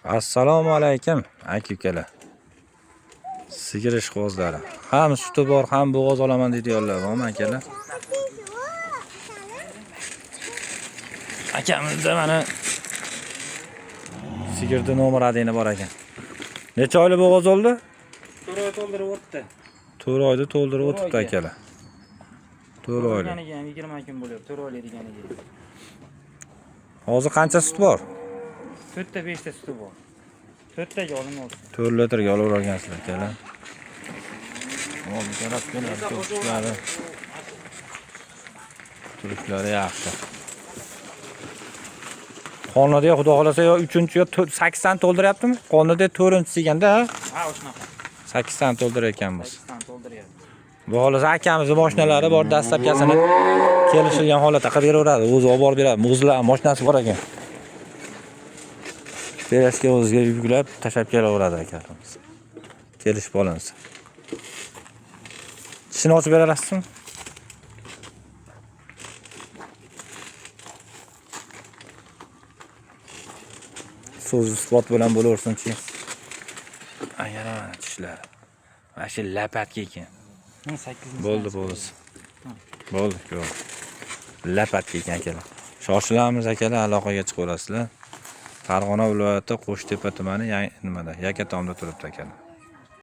Assalomu alaykum aka-ukalar. Sigir ishqibozlari. Ham suti bor, ham bo'g'oz olaman deydiganlar bormi akalar? Akamizda mana sigirni nomeradini bor ekan. Necha oylik bo'g'oz oldi? 4 oy to'ldirib o'tdi. 4 oyda to'ldirib o'tibdi akalar. 4 oylik. Deganiga 20 kun bo'lyapti, 4 oylik deganiga. Hozir qancha sut bor? 4 ta 5 ta suti bor. 4 taga olinmoqda. 4 litrga olavergansizlar akalar. Hozir qarab ko'radi. Turklari yaxshi. Qonida xudo xolasa yo 3-chi yo 8 dan to'ldiryaptimi? Qonida 4-chi ekanda, Ha, o'shanaqa. 8 dan to'ldirayotganmiz. 8 dan to'ldiryapti. Bu xolasa akamizning mashinalari bor, dastlabkasini kelishilgan holatda qilib beraveradi. O'zi olib borib beradi. Muzlar mashinasi bor ekan. Berashga o'ziga yuklab tashab kelaveradi akalamiz. Kelishib olinsa. Tishini ochib berasizmi? So'z isbot bilan bo'laversin-chi. Agar mana tishlar. Mana shu lapatga ekan. 8. Bo'ldi. Bo'ldi, ko'p. Lapatga ekan akalar. Shoshilamiz akalar, aloqaga chiqaverasizlar. Farg'ona viloyati Qo'shtepa tumani nimada? Yakatomda turibdi akalar.